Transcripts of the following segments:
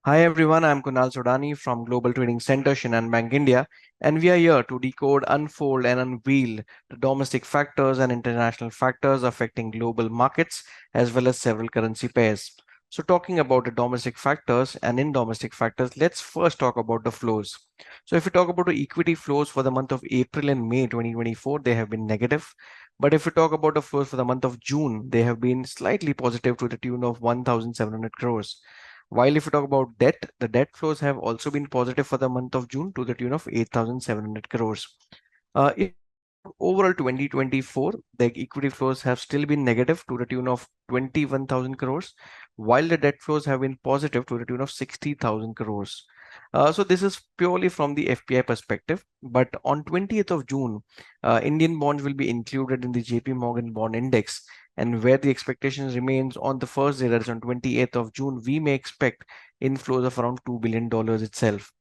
Hi everyone, I'm Kunal Sodhani from Global Trading Center, Shinhan Bank India, and we are here to decode, unfold, and unveil the domestic factors and international factors affecting global markets as well as several currency pairs. So, talking about the domestic factors and in domestic factors, let's first talk about the flows. So, if we talk about the equity flows for the month of April and May 2024, they have been negative. But if we talk about the flows for the month of June, they have been slightly positive to the tune of 1,700 crores. While if you talk about debt, the debt flows have also been positive for the month of June to the tune of 8,700 crores. If overall 2024, the equity flows have still been negative to the tune of 21,000 crores, while the debt flows have been positive to the tune of 60,000 crores. So this is purely from the FPI perspective. But on 20th of June, Indian bonds will be included in the JP Morgan Bond Index, and where the expectations remains on the first day, that is on 28th of June, we may expect inflows of around $2 billion itself.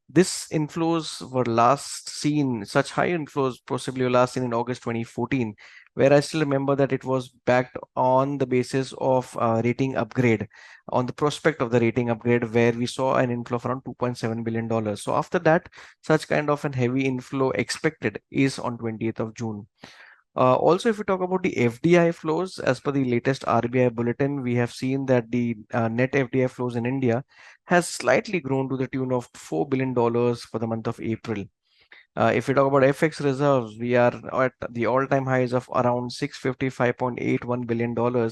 This inflows were last seen, such high inflows possibly were last seen in August 2014, where I still remember that it was backed on the basis of rating upgrade, on the prospect of the rating upgrade, where we saw an inflow of around $2.7 billion. So after that, such kind of an heavy inflow expected is on 20th of June. Also, if we talk about the FDI flows, as per the latest RBI bulletin, we have seen that the net FDI flows in India has slightly grown to the tune of $4 billion for the month of April. If we talk about FX reserves, we are at the all-time highs of around $655.81 billion,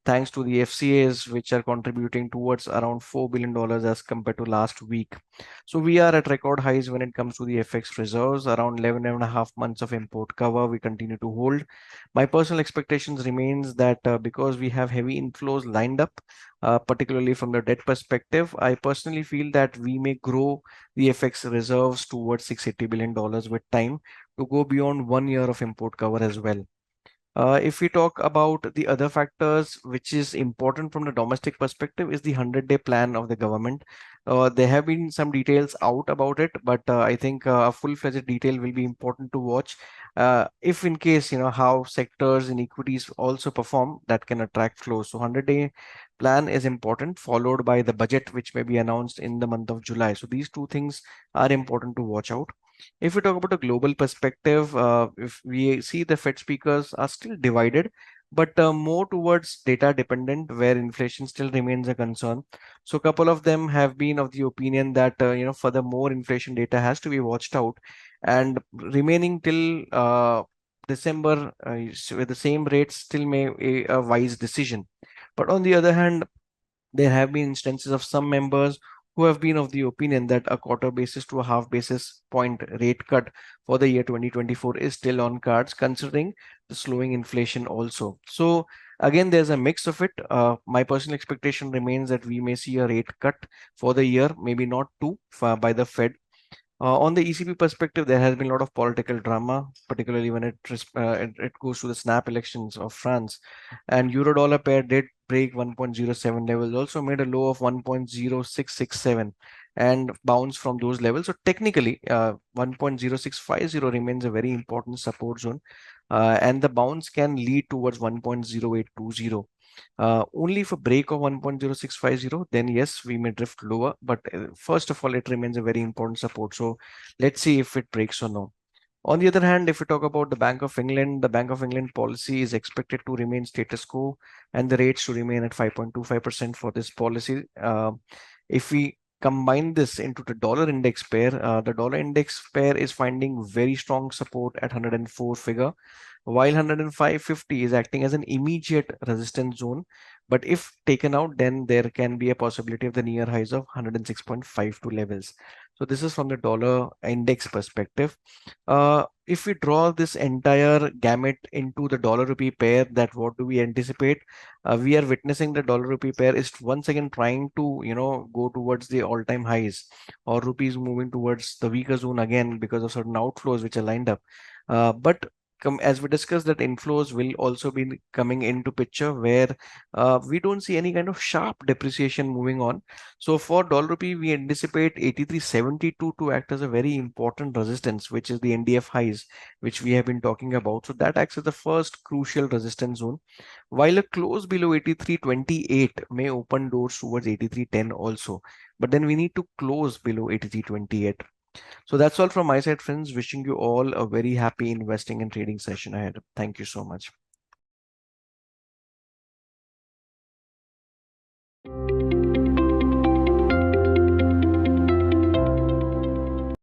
thanks to the FCAs, which are contributing towards around $4 billion as compared to last week. So we are at record highs when it comes to the FX reserves, around 11 and a half months of import cover we continue to hold. My personal expectations remains that because we have heavy inflows lined up, particularly from the debt perspective, I personally feel that we may grow the FX reserves towards $680 billion with time to go beyond 1 year of import cover as well. If we talk about the other factors, which is important from the domestic perspective, is the 100-day plan of the government. There have been some details out about it, but I think a full-fledged detail will be important to watch. If in case, how sectors in equities also perform, that can attract flows. So 100-day plan is important, followed by the budget, which may be announced in the month of July. So these two things are important to watch out. If we talk about a global perspective, if we see the Fed speakers are still divided, but more towards data dependent, where inflation still remains a concern. So a couple of them have been of the opinion that further more inflation data has to be watched out, and remaining till December with the same rate still may a wise decision. But on the other hand, there have been instances of some members who have been of the opinion that a quarter basis to a half basis point rate cut for the year 2024 is still on cards, considering the slowing inflation also. So again, there's a mix of it. My personal expectation remains that we may see a rate cut for the year, maybe not two by the Fed. On the ECB perspective, there has been a lot of political drama, particularly when it goes to the snap elections of France. And euro dollar pair did break 1.07 levels, also made a low of 1.0667 and bounce from those levels. So technically, 1.0650 remains a very important support zone, and the bounce can lead towards 1.0820. Only if a break of 1.0650, then yes, we may drift lower. But first of all, it remains a very important support. So let's see if it breaks or no. On the other hand, if we talk about the Bank of England, the Bank of England policy is expected to remain status quo and the rates to remain at 5.25% for this policy. If we combine this into the dollar index pair, the dollar index pair is finding very strong support at 104 figure, while 105.50 is acting as an immediate resistance zone. But if taken out, then there can be a possibility of the near highs of 106.52 levels. So this is from the dollar index perspective. If we draw this entire gamut into the dollar rupee pair, that what do we anticipate? We are witnessing the dollar rupee pair is once again trying to, go towards the all-time highs, or rupees moving towards the weaker zone again because of certain outflows which are lined up. But as we discussed, that inflows will also be coming into picture, where we don't see any kind of sharp depreciation moving on. So for dollar rupee, we anticipate 83.72 to act as a very important resistance, which is the NDF highs, which we have been talking about. So that acts as the first crucial resistance zone, while a close below 83.28 may open doors towards 83.10 also. But then we need to close below 83.28. So that's all from my side, friends. Wishing you all a very happy investing and trading session ahead. Thank you so much.